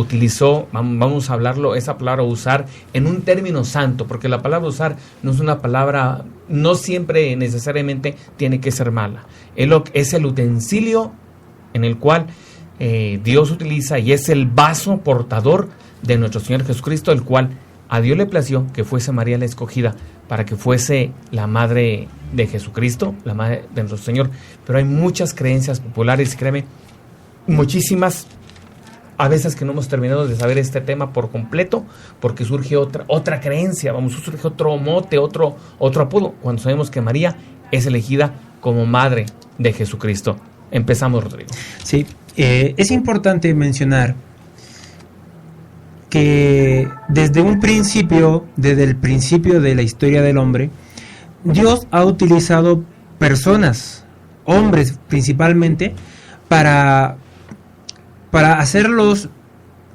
utilizó, vamos a hablarlo, esa palabra usar en un término santo, porque la palabra usar no es una palabra, no siempre necesariamente tiene que ser mala. Es el utensilio en el cual Dios utiliza y es el vaso portador de nuestro Señor Jesucristo, el cual a Dios le plació que fuese María la escogida para que fuese la madre de Jesucristo, la madre de nuestro Señor. Pero hay muchas creencias populares, créeme, muchísimas, a veces que no hemos terminado de saber este tema por completo, porque surge otra creencia, surge otro mote, otro apodo, cuando sabemos que María es elegida como madre de Jesucristo. Empezamos, Rodrigo. Sí, es importante mencionar que desde el principio de la historia del hombre, Dios ha utilizado personas, hombres principalmente, para hacerlos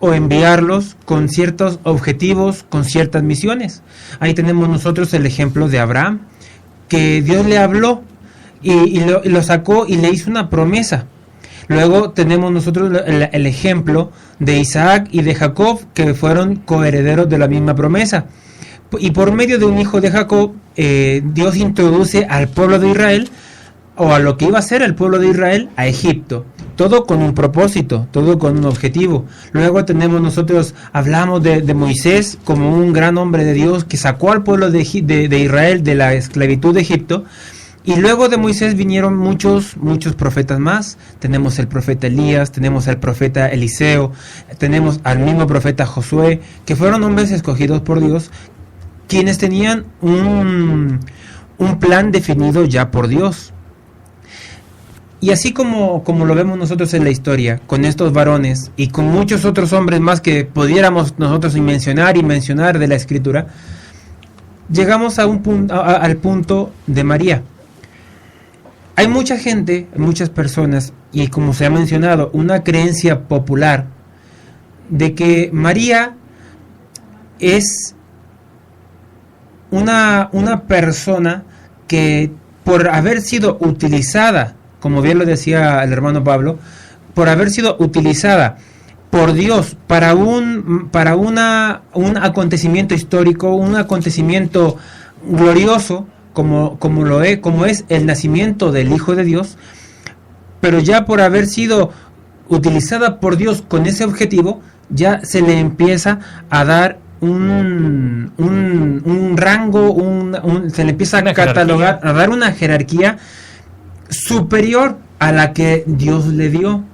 o enviarlos con ciertos objetivos, con ciertas misiones. Ahí tenemos nosotros el ejemplo de Abraham, que Dios le habló y lo sacó y le hizo una promesa. Luego tenemos nosotros el ejemplo de Isaac y de Jacob, que fueron coherederos de la misma promesa. Y por medio de un hijo de Jacob, Dios introduce al pueblo de Israel, o a lo que iba a ser el pueblo de Israel, a Egipto. Todo con un propósito, todo con un objetivo. Luego hablamos de Moisés como un gran hombre de Dios que sacó al pueblo de Israel de la esclavitud de Egipto. Y luego de Moisés vinieron muchos profetas más. Tenemos el profeta Elías, tenemos al profeta Eliseo, tenemos al mismo profeta Josué, que fueron hombres escogidos por Dios, quienes tenían un plan definido ya por Dios. Y así como lo vemos nosotros en la historia, con estos varones y con muchos otros hombres más que pudiéramos nosotros mencionar de la Escritura, llegamos al punto de María. Hay mucha gente, muchas personas, y como se ha mencionado, una creencia popular de que María es una persona que, por haber sido utilizada, como bien lo decía el hermano Pablo, por haber sido utilizada por Dios para un acontecimiento histórico, un acontecimiento glorioso, como es el nacimiento del Hijo de Dios, pero ya por haber sido utilizada por Dios con ese objetivo, ya se le empieza a dar un rango, se le empieza a catalogar, a dar una jerarquía superior a la que Dios le dio.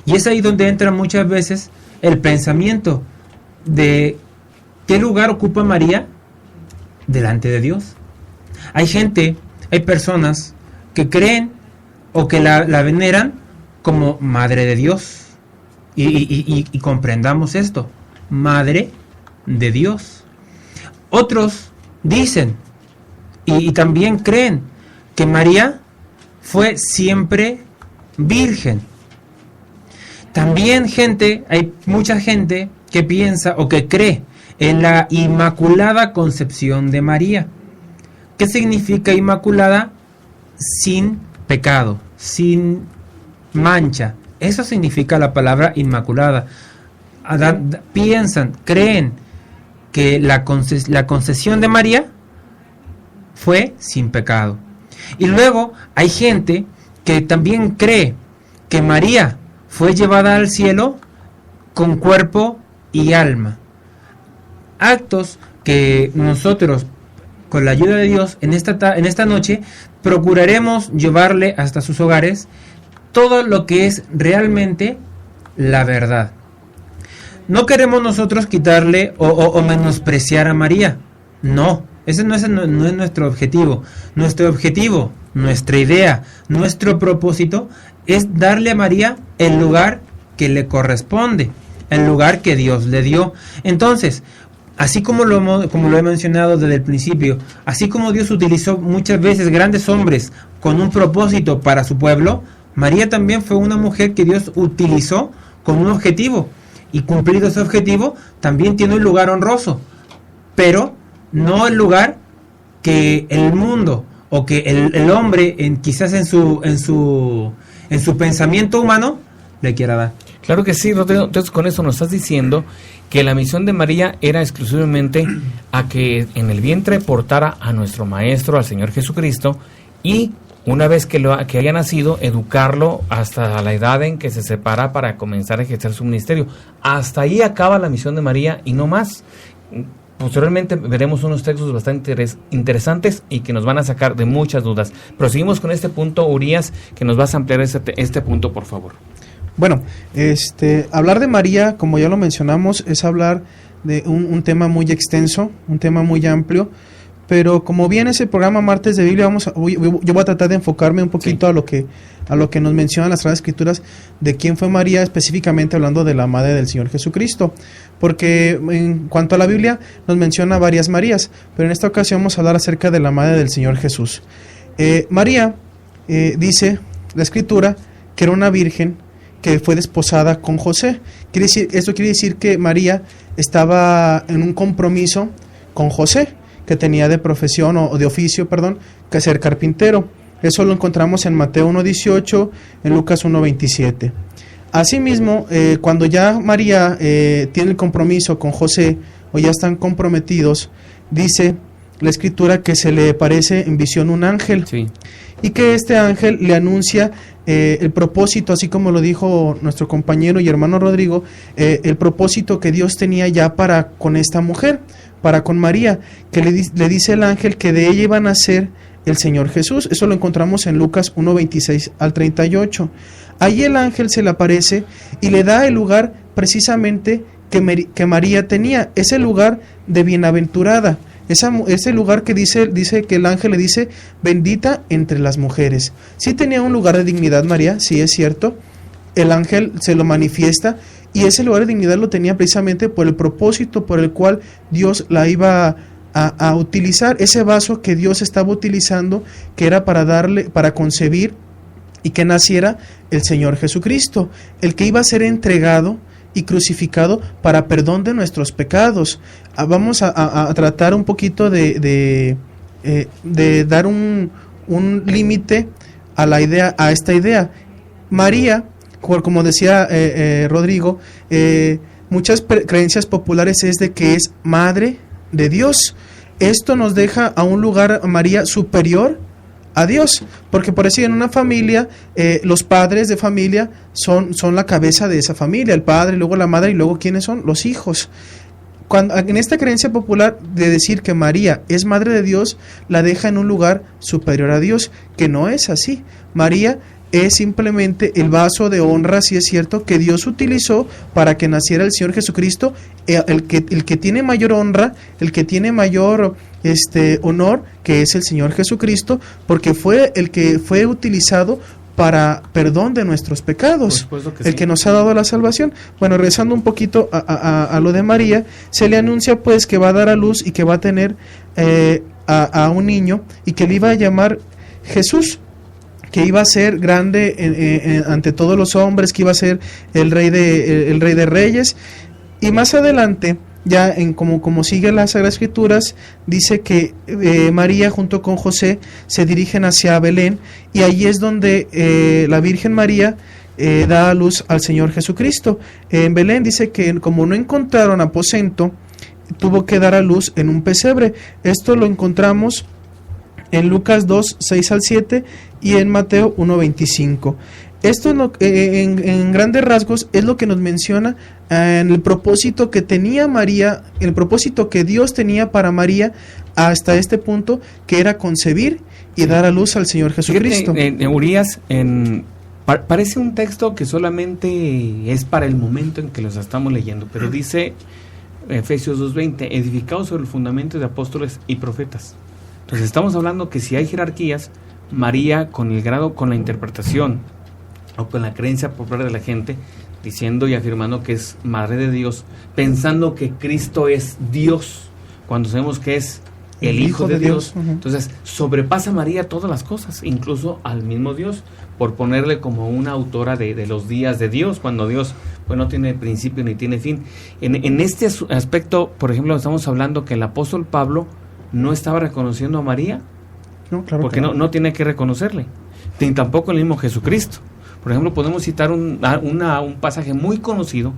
Y es ahí donde entra muchas veces el pensamiento de ¿qué lugar ocupa María delante de Dios? Hay personas que creen o que la veneran como Madre de Dios. Y comprendamos esto, Madre de Dios. Otros dicen y también creen que María fue siempre virgen. También hay mucha gente que piensa o que cree en la Inmaculada Concepción de María. ¿Qué significa inmaculada? Sin pecado, sin mancha. Eso significa la palabra inmaculada. Creen que la concesión de María fue sin pecado. Y luego hay gente que también cree que María fue llevada al cielo con cuerpo y alma. Actos que nosotros, con la ayuda de Dios, en esta noche procuraremos llevarle hasta sus hogares todo lo que es realmente la verdad. No queremos nosotros quitarle o menospreciar a María. No, ese no es nuestro objetivo. Nuestro objetivo, nuestra idea, nuestro propósito es darle a María el lugar que le corresponde, el lugar que Dios le dio. Entonces, así como lo he mencionado desde el principio, así como Dios utilizó muchas veces grandes hombres con un propósito para su pueblo, María también fue una mujer que Dios utilizó con un objetivo. Y cumplido ese objetivo, también tiene un lugar honroso, pero no el lugar que el mundo o que el hombre, quizás en su pensamiento humano, le quiera dar. Claro que sí, Rodrigo. Entonces, con eso nos estás diciendo que la misión de María era exclusivamente a que en el vientre portara a nuestro Maestro, al Señor Jesucristo, y una vez que haya nacido, educarlo hasta la edad en que se separa para comenzar a ejercer su ministerio. Hasta ahí acaba la misión de María y no más. Posteriormente veremos unos textos bastante interesantes y que nos van a sacar de muchas dudas. Proseguimos con este punto, Urias, que nos vas a ampliar este punto, por favor. Bueno, hablar de María, como ya lo mencionamos, es hablar de un tema muy extenso, un tema muy amplio, pero como bien es el programa Martes de Biblia, yo voy a tratar de enfocarme un poquito a lo que nos mencionan las Sagradas Escrituras de quién fue María, específicamente hablando de la Madre del Señor Jesucristo, porque en cuanto a la Biblia nos menciona varias Marías, pero en esta ocasión vamos a hablar acerca de la Madre del Señor Jesús. María, dice la Escritura, que era una virgen que fue desposada con José. Esto quiere decir que María estaba en un compromiso con José, que tenía de profesión o de oficio, que ser carpintero. Eso lo encontramos en Mateo 1:18, en Lucas 1:27. Asimismo, cuando ya María tiene el compromiso con José, o ya están comprometidos, dice la Escritura que se le aparece en visión un ángel. Sí. Y que este ángel le anuncia el propósito, así como lo dijo nuestro compañero y hermano Rodrigo, el propósito que Dios tenía ya para con esta mujer, para con María, que le dice el ángel que de ella iba a nacer el Señor Jesús. Eso lo encontramos en Lucas 1:26 al 38. Ahí el ángel se le aparece y le da el lugar precisamente que María tenía, ese lugar de bienaventurada. Ese lugar que dice que el ángel le dice, bendita entre las mujeres. Sí tenía un lugar de dignidad María, sí es cierto. El ángel se lo manifiesta y ese lugar de dignidad lo tenía precisamente por el propósito por el cual Dios la iba a utilizar, ese vaso que Dios estaba utilizando, que era para concebir y que naciera el Señor Jesucristo, el que iba a ser entregado y crucificado para perdón de nuestros pecados. Vamos a tratar un poquito de dar un límite a esta idea. María, como decía Rodrigo, muchas creencias populares es de que es madre de Dios. Esto nos deja a un lugar, María, superior a Dios, porque por decir, en una familia, los padres de familia son la cabeza de esa familia, el padre, luego la madre y luego ¿quiénes son? Los hijos. En esta creencia popular de decir que María es madre de Dios, la deja en un lugar superior a Dios, que no es así. María es simplemente el vaso de honra, si es cierto, que Dios utilizó para que naciera el Señor Jesucristo, el que tiene mayor honra, el que tiene mayor honor, que es el Señor Jesucristo, porque fue el que fue utilizado para perdón de nuestros pecados, el que nos ha dado la salvación. Bueno, regresando un poquito a lo de María, se le anuncia pues que va a dar a luz y que va a tener a un niño y que le iba a llamar Jesús, que iba a ser grande ante todos los hombres, que iba a ser el rey de reyes. Y más adelante, ya como sigue las Sagradas Escrituras, dice que María junto con José se dirigen hacia Belén, y allí es donde la Virgen María da a luz al Señor Jesucristo. En Belén dice que como no encontraron aposento, tuvo que dar a luz en un pesebre. Esto lo encontramos en Lucas 2, 6 al 7 y en Mateo 1, 25. Esto en grandes rasgos es lo que nos menciona en el propósito que tenía María, el propósito que Dios tenía para María hasta este punto, que era concebir y dar a luz al Señor Jesucristo. Urias, parece un texto que solamente es para el momento en que los estamos leyendo, pero dice Efesios 2:20, edificados sobre el fundamento de apóstoles y profetas. Entonces estamos hablando que si hay jerarquías, María con la interpretación o con la creencia popular de la gente, diciendo y afirmando que es madre de Dios, pensando que Cristo es Dios, cuando sabemos que es el Hijo de Dios. Uh-huh. Entonces sobrepasa María todas las cosas, incluso al mismo Dios, por ponerle como una autora de los días de Dios, cuando Dios pues no tiene principio ni tiene fin. En este aspecto, por ejemplo, estamos hablando que el apóstol Pablo no estaba reconociendo a María, no, claro, porque no tiene que reconocerle, ni tampoco el mismo Jesucristo, Por ejemplo, podemos citar un pasaje muy conocido.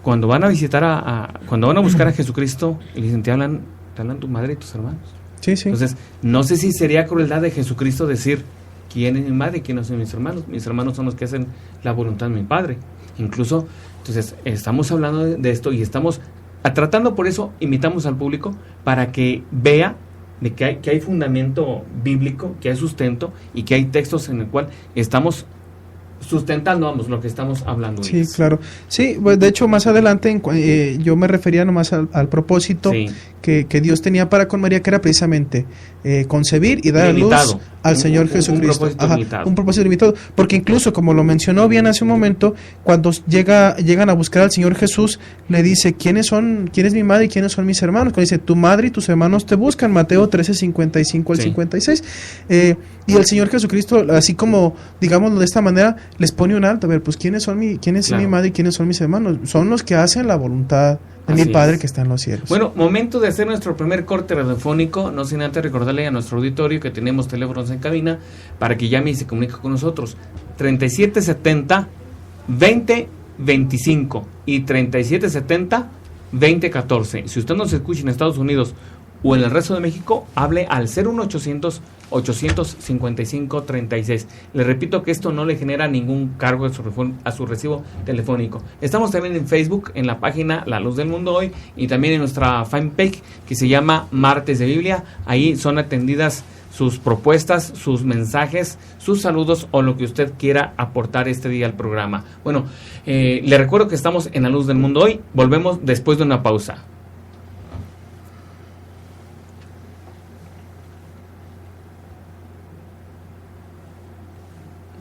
Cuando van a visitar cuando van a buscar a Jesucristo, y le dicen, te hablan tu madre y tus hermanos. Sí, sí. Entonces, no sé si sería crueldad de Jesucristo decir, ¿quién es mi madre y quiénes son mis hermanos? Mis hermanos son los que hacen la voluntad de mi Padre. Incluso, entonces, estamos hablando de esto y estamos tratando, por eso invitamos al público para que vea de que hay fundamento bíblico, que hay sustento y que hay textos en el cual estamos sustentando, vamos, lo que estamos hablando. Sí, claro. Sí, pues de hecho más adelante yo me refería nomás al propósito Sí. que Dios tenía para con María, que era precisamente concebir y dar a Limitado. luz al Señor Jesucristo. Un propósito limitado. Un propósito limitado. Porque incluso, como lo mencionó bien hace un momento, cuando llegan a buscar al Señor Jesús, le dice, quién es mi madre y quiénes son mis hermanos? Cuando dice, tu madre y tus hermanos te buscan, Mateo 13:55 al Sí. 56. Y el Señor Jesucristo, así como, digámoslo de esta manera, les pone un alto. A ver, pues, quién es Claro. mi madre y quiénes son mis hermanos? Son los que hacen la voluntad de Así mi Padre es. que está en los cielos. Bueno, momento de hacer nuestro primer corte radiofónico, no sin antes recordarle a nuestro auditorio que tenemos teléfonos en cabina para que llame y se comunique con nosotros. 3770-2025 y 3770-2014. Si usted nos escucha en Estados Unidos o en el resto de México, hable al 01800-855-36. Le repito que esto no le genera ningún cargo a su recibo telefónico. Estamos también en Facebook, en la página La Luz del Mundo Hoy, y también en nuestra fanpage que se llama Martes de Biblia. Ahí son atendidas sus propuestas, sus mensajes, sus saludos o lo que usted quiera aportar este día al programa. Bueno, le recuerdo que estamos en La Luz del Mundo Hoy. Volvemos después de una pausa.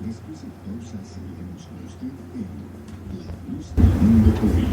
Después de pausa, seguiremos con usted en La Luz del Mundo Hoy.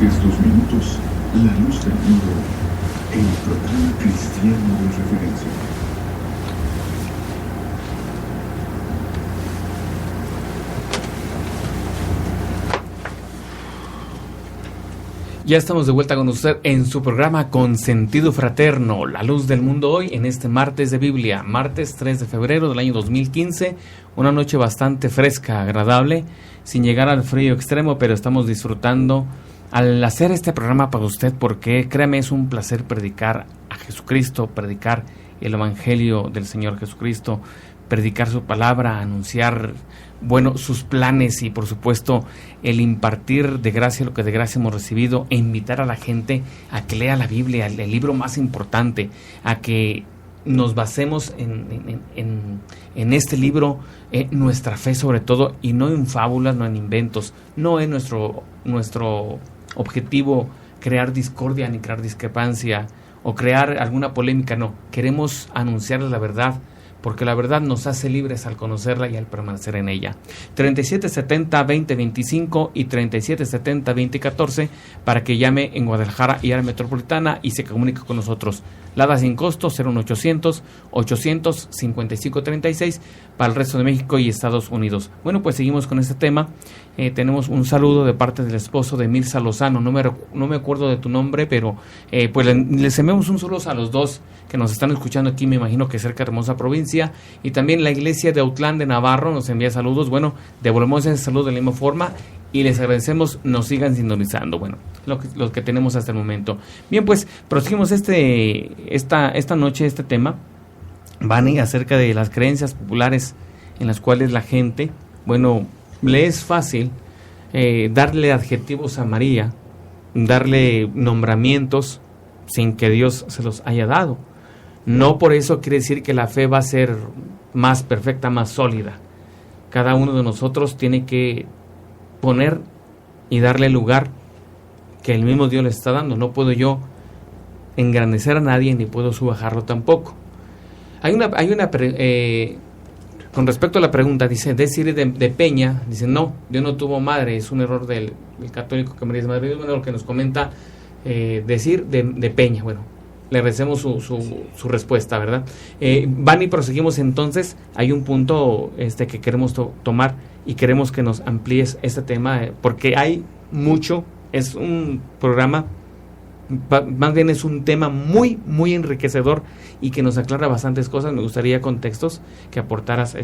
Estos minutos, La Luz del Mundo, el programa cristiano de referencia. Ya estamos de vuelta con usted en su programa Con Sentido Fraterno, La Luz del Mundo, hoy en este martes de Biblia, martes 3 de febrero del año 2015, una noche bastante fresca, agradable, sin llegar al frío extremo, pero estamos disfrutando al hacer este programa para usted, porque créame, es un placer predicar a Jesucristo, predicar el Evangelio del Señor Jesucristo, predicar su palabra, anunciar, bueno, sus planes y por supuesto el impartir de gracia lo que de gracia hemos recibido, e invitar a la gente a que lea la Biblia, el libro más importante, a que nos basemos en este libro, nuestra fe sobre todo, y no en fábulas, no en inventos. No es nuestro objetivo crear discordia ni crear discrepancia o crear alguna polémica, no. Queremos anunciarles la verdad, porque la verdad nos hace libres al conocerla y al permanecer en ella. 3770-2025 y 3770-2014 para que llame en Guadalajara y área metropolitana y se comunique con nosotros. Lada sin costo 01800-800-5536 para el resto de México y Estados Unidos. Bueno, pues seguimos con este tema. Tenemos un saludo de parte del esposo de Mirza Lozano. No me acuerdo de tu nombre, pero pues les enviamos un saludo a los dos que nos están escuchando aquí, me imagino que cerca de Hermosa Provincia, y también la iglesia de Autlán de Navarro nos envía saludos. Bueno, devolvemos ese saludo de la misma forma y les agradecemos, nos sigan sintonizando. Bueno, lo que tenemos hasta el momento. Bien, pues proseguimos esta noche este tema, Vani, acerca de las creencias populares en las cuales la gente, bueno, le es fácil darle adjetivos a María, darle nombramientos sin que Dios se los haya dado. No por eso quiere decir que la fe va a ser más perfecta, más sólida. Cada uno de nosotros tiene que poner y darle el lugar que el mismo Dios le está dando. No puedo yo engrandecer a nadie ni puedo subajarlo tampoco. Con respecto a la pregunta, dice, decir de Peña, dice, no, Dios no tuvo madre, es un error del católico que María es madre. Bueno, lo que nos comenta decir de Peña. Bueno, le agradecemos su respuesta, ¿verdad? Van y proseguimos entonces. Hay un punto que queremos tomar y queremos que nos amplíes este tema, porque hay mucho, es un programa, más bien es un tema muy, muy enriquecedor y que nos aclara bastantes cosas. Me gustaría contextos que aportaras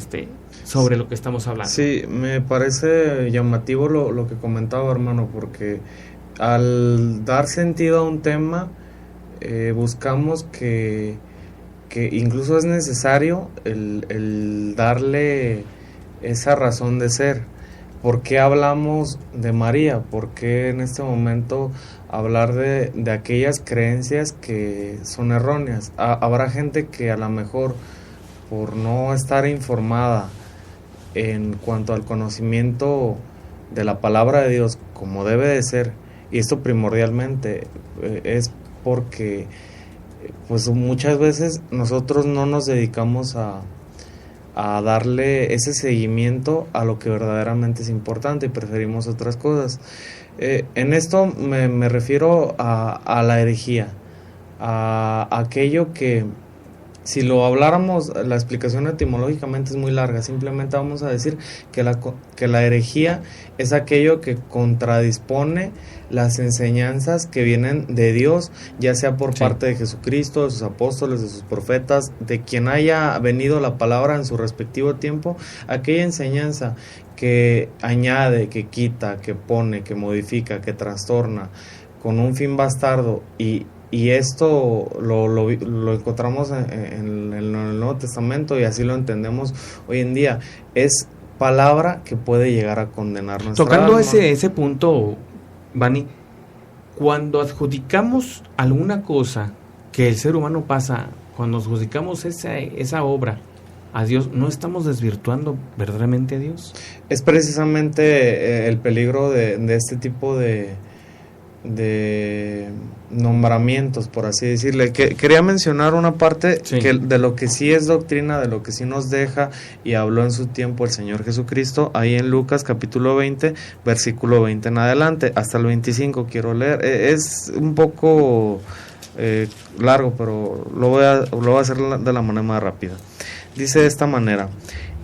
sobre lo que estamos hablando. Sí, me parece llamativo lo que comentaba, hermano, porque al dar sentido a un tema, buscamos que incluso es necesario el darle esa razón de ser. ¿Por qué hablamos de María? ¿Por qué en este momento hablar de aquellas creencias que son erróneas? Habrá gente que a lo mejor, por no estar informada en cuanto al conocimiento de la palabra de Dios como debe de ser, y esto primordialmente es porque pues muchas veces nosotros no nos dedicamos a darle ese seguimiento a lo que verdaderamente es importante y preferimos otras cosas. En esto me refiero a la herejía, a aquello que, si lo habláramos, la explicación etimológicamente es muy larga. Simplemente vamos a decir que la herejía es aquello que contradispone las enseñanzas que vienen de Dios, ya sea por parte de Jesucristo, de sus apóstoles, de sus profetas, de quien haya venido la palabra en su respectivo tiempo. Aquella enseñanza que añade, que quita, que pone, que modifica, que trastorna, con un fin bastardo, y esto lo encontramos en el Nuevo Testamento, y así lo entendemos hoy en día. Es palabra que puede llegar a condenar nuestra Tocando alma. ese punto, Vani, cuando adjudicamos alguna cosa que el ser humano pasa, cuando adjudicamos esa obra a Dios, ¿no estamos desvirtuando verdaderamente a Dios? Es precisamente el peligro de este tipo de nombramientos, por así decirle. Quería mencionar una parte Sí. de lo que sí es doctrina, de lo que sí nos deja y habló en su tiempo el Señor Jesucristo, ahí en Lucas capítulo 20, versículo 20 en adelante, hasta el 25 quiero leer. Es un poco largo, pero lo voy a hacer de la manera más rápida. Dice de esta manera: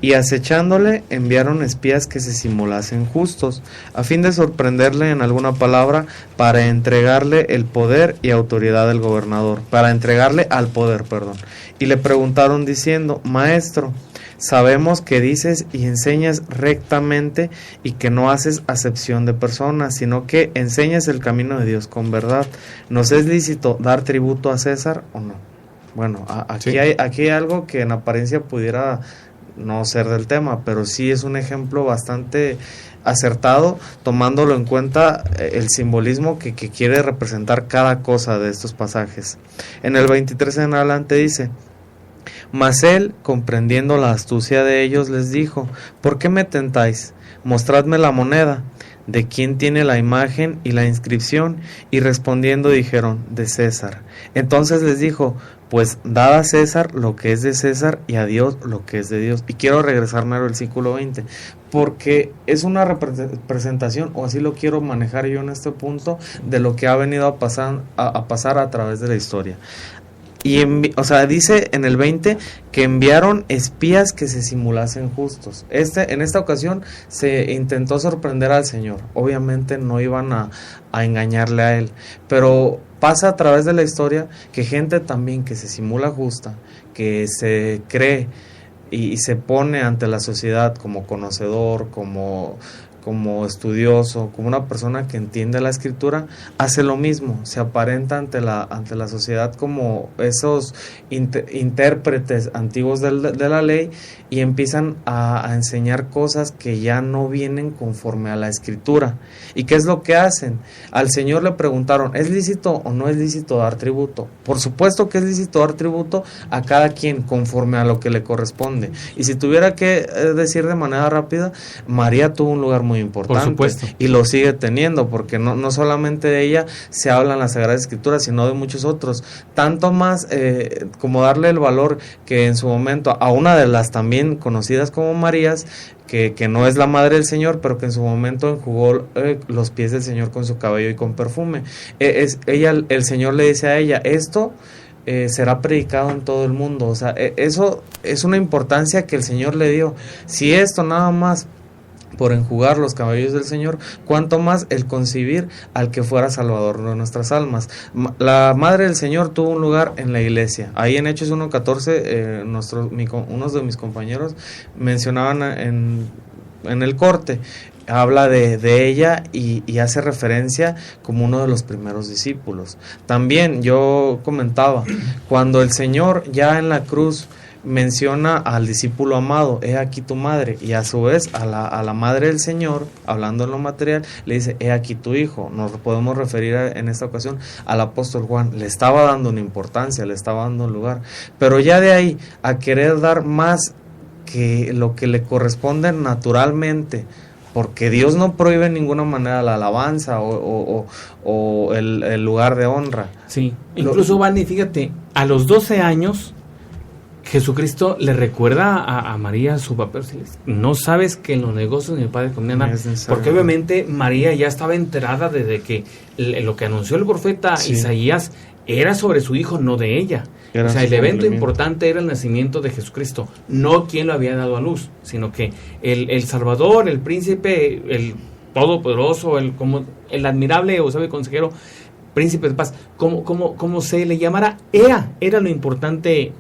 y acechándole enviaron espías que se simulasen justos, a fin de sorprenderle en alguna palabra, para entregarle el poder y autoridad del gobernador, para entregarle al poder, perdón. Y le preguntaron diciendo: Maestro, sabemos que dices y enseñas rectamente y que no haces acepción de personas, sino que enseñas el camino de Dios con verdad. ¿Nos es lícito dar tributo a César o no? Bueno, aquí, Sí. aquí hay algo que en apariencia pudiera no ser del tema, pero sí es un ejemplo bastante acertado, tomándolo en cuenta el simbolismo que quiere representar cada cosa de estos pasajes. En el 23 en adelante dice: mas él, comprendiendo la astucia de ellos, les dijo: ¿por qué me tentáis? Mostradme la moneda. ¿De quién tiene la imagen y la inscripción? Y respondiendo dijeron: de César. Entonces les dijo: pues dad a César lo que es de César y a Dios lo que es de Dios. Y quiero regresarme al versículo 20, porque es una representación, o así lo quiero manejar yo en este punto, de lo que ha venido a pasar a través de la historia. Y dice en el 20 que enviaron espías que se simulasen justos. En esta ocasión se intentó sorprender al Señor. Obviamente no iban a engañarle a él, pero pasa a través de la historia que gente también que se simula justa, que se cree y se pone ante la sociedad como conocedor, como estudioso, como una persona que entiende la escritura, hace lo mismo, se aparenta ante la sociedad como esos intérpretes antiguos de la ley, y empiezan a enseñar cosas que ya no vienen conforme a la escritura. ¿Y qué es lo que hacen? Al Señor le preguntaron: ¿es lícito o no es lícito dar tributo? Por supuesto que es lícito dar tributo a cada quien conforme a lo que le corresponde. Y si tuviera que decir de manera rápida, María tuvo un lugar muy importante, por supuesto, y lo sigue teniendo, porque no solamente de ella se habla en las Sagradas Escrituras, sino de muchos otros, tanto más como darle el valor que en su momento a una de las también conocidas como Marías, que no es la madre del Señor, pero que en su momento enjugó los pies del Señor con su cabello y con perfume. El Señor le dice a ella: esto será predicado en todo el mundo. O sea, eso es una importancia que el Señor le dio. Si esto nada más por enjugar los cabellos del Señor, cuanto más el concebir al que fuera Salvador de nuestras almas. La Madre del Señor tuvo un lugar en la iglesia. Ahí en Hechos 1:14, unos de mis compañeros mencionaban en el corte, habla de ella y hace referencia como uno de los primeros discípulos. También yo comentaba, cuando el Señor ya en la cruz menciona al discípulo amado: he aquí tu madre, y a su vez a la madre del Señor, hablando en lo material, le dice: he aquí tu hijo. Nos podemos referir en esta ocasión al apóstol Juan. Le estaba dando una importancia, le estaba dando un lugar, pero ya de ahí a querer dar más que lo que le corresponde naturalmente, porque Dios no prohíbe en ninguna manera la alabanza o el lugar de honra. Sí, incluso Vani, fíjate, a los 12 años Jesucristo le recuerda a María su papel. No sabes que en los negocios de mi padre conviene, porque obviamente María ya estaba enterada desde que lo que anunció el profeta Isaías era sobre su hijo, no de ella. O sea, el evento importante era el nacimiento de Jesucristo, no quien lo había dado a luz, sino que el Salvador, el príncipe, el todopoderoso, el admirable o sabio consejero, príncipe de paz, como se le llamara, era lo importante.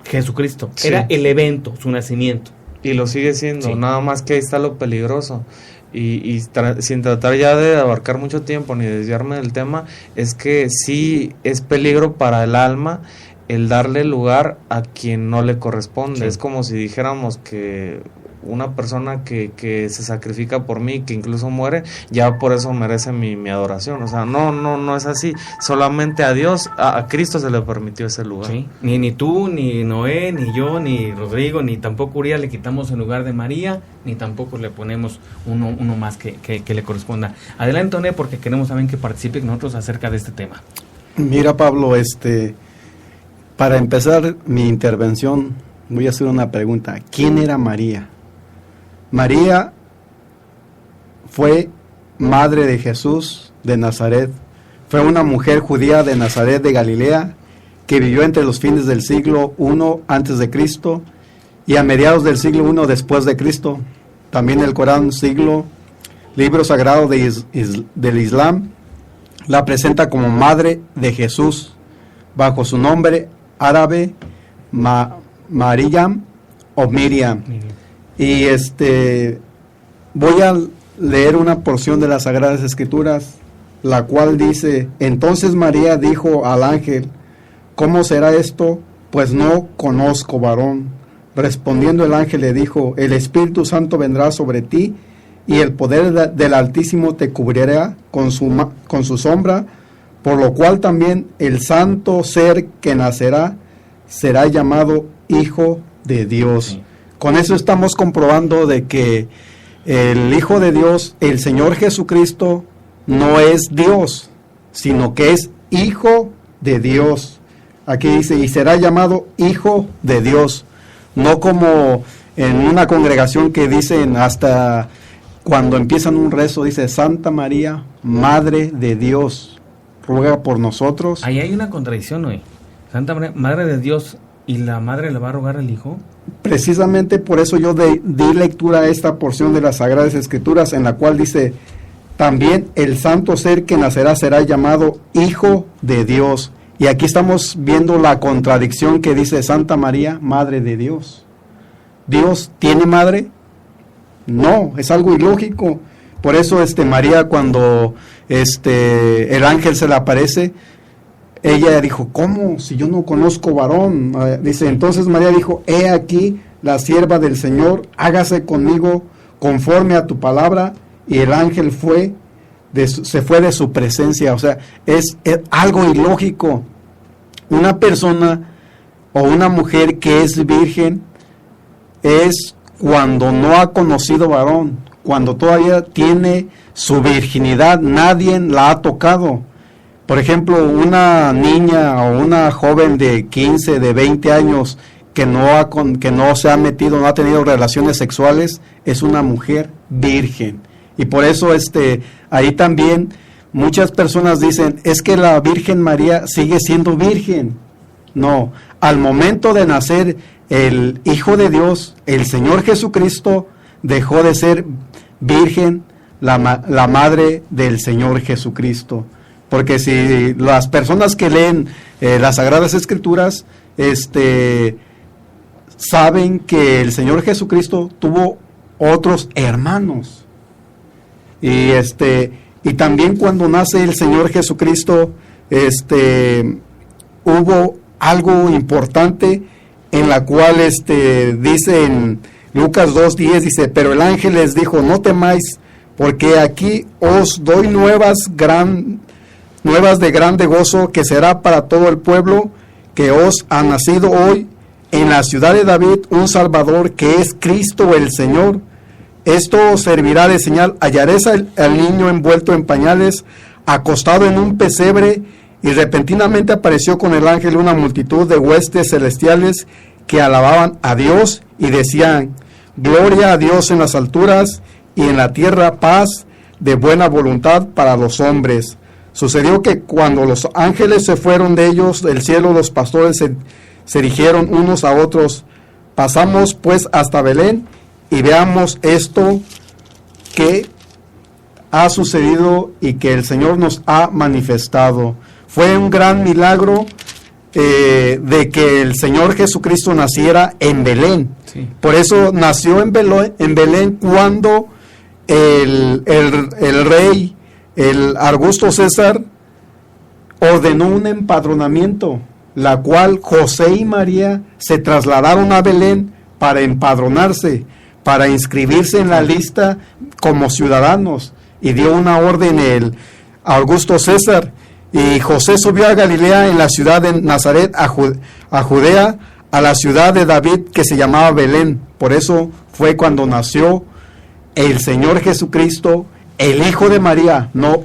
Jesucristo, era el evento, su nacimiento. Y lo sigue siendo, nada más que ahí está lo peligroso. Sin tratar ya de abarcar mucho tiempo ni desviarme del tema, es que sí es peligro para el alma el darle lugar a quien no le corresponde. Es como si dijéramos que una persona que se sacrifica por mí, que incluso muere, ya por eso merece mi adoración. O sea, no es así. Solamente a Dios, a Cristo se le permitió ese lugar. Sí. Ni tú, ni Noé, ni yo, ni Rodrigo, ni tampoco Urias le quitamos el lugar de María, ni tampoco le ponemos uno más que le corresponda. Adelante, Noé, porque queremos también que participe con nosotros acerca de este tema. Mira, Pablo, para empezar mi intervención, voy a hacer una pregunta. ¿Quién era María? María fue madre de Jesús de Nazaret. Fue una mujer judía de Nazaret de Galilea que vivió entre los fines del siglo I antes de Cristo y a mediados del siglo I después de Cristo. También el Corán, libro sagrado del Islam, la presenta como madre de Jesús bajo su nombre árabe Maryam o Miriam. Y voy a leer una porción de las Sagradas Escrituras, la cual dice: entonces María dijo al ángel, ¿cómo será esto? Pues no conozco varón. Respondiendo el ángel le dijo, el Espíritu Santo vendrá sobre ti, y el poder del Altísimo te cubrirá con su sombra, por lo cual también el santo ser que nacerá será llamado Hijo de Dios. Sí. Con eso estamos comprobando de que el Hijo de Dios, el Señor Jesucristo, no es Dios, sino que es Hijo de Dios. Aquí dice, y será llamado Hijo de Dios, no como en una congregación que dicen hasta cuando empiezan un rezo, dice, Santa María, Madre de Dios, ruega por nosotros. Ahí hay una contradicción hoy. Santa María, Madre de Dios, ¿y la Madre le va a rogar al Hijo? Precisamente por eso yo di lectura a esta porción de las Sagradas Escrituras, en la cual dice, también el santo ser que nacerá será llamado Hijo de Dios. Y aquí estamos viendo la contradicción que dice Santa María, Madre de Dios. ¿Dios tiene madre? No, es algo ilógico. Por eso María, cuando el ángel se le aparece, ella dijo, ¿cómo? Si yo no conozco varón. Dice, entonces María dijo, he aquí la sierva del Señor, hágase conmigo conforme a tu palabra. Y el ángel se fue de su presencia. O sea, es algo ilógico. Una persona o una mujer que es virgen es cuando no ha conocido varón, cuando todavía tiene su virginidad, nadie la ha tocado. Por ejemplo, una niña o una joven de 15, de 20 años que no se ha metido, no ha tenido relaciones sexuales, es una mujer virgen. Y por eso ahí también muchas personas dicen, es que la Virgen María sigue siendo virgen. No, al momento de nacer el Hijo de Dios, el Señor Jesucristo, dejó de ser virgen la madre del Señor Jesucristo. Porque si las personas que leen las Sagradas Escrituras saben que el Señor Jesucristo tuvo otros hermanos. Y también cuando nace el Señor Jesucristo, hubo algo importante en la cual dice en Lucas 2:10, dice, pero el ángel les dijo, no temáis, porque aquí os doy nuevas de grande gozo, que será para todo el pueblo, que os ha nacido hoy en la ciudad de David un Salvador, que es Cristo el Señor. Esto os servirá de señal, hallaréis al niño envuelto en pañales, acostado en un pesebre, y repentinamente apareció con el ángel una multitud de huestes celestiales que alababan a Dios y decían, gloria a Dios en las alturas y en la tierra paz de buena voluntad para los hombres. Sucedió que cuando los ángeles se fueron de ellos del cielo, los pastores se dijeron unos a otros, pasamos pues hasta Belén y veamos esto que ha sucedido y que el Señor nos ha manifestado. Fue un gran milagro de que el Señor Jesucristo naciera en Belén. Sí. Por eso nació en Belén cuando el rey, el Augusto César, ordenó un empadronamiento, la cual José y María se trasladaron a Belén para empadronarse, para inscribirse en la lista como ciudadanos, y dio una orden a Augusto César, y José subió a Galilea, en la ciudad de Nazaret, a Judea, a la ciudad de David, que se llamaba Belén. Por eso fue cuando nació el Señor Jesucristo, el Hijo de María, no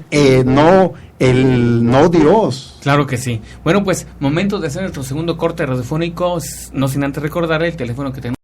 Dios. Claro que sí. Bueno, pues momento de hacer nuestro segundo corte radiofónico, no sin antes recordar el teléfono que tenemos.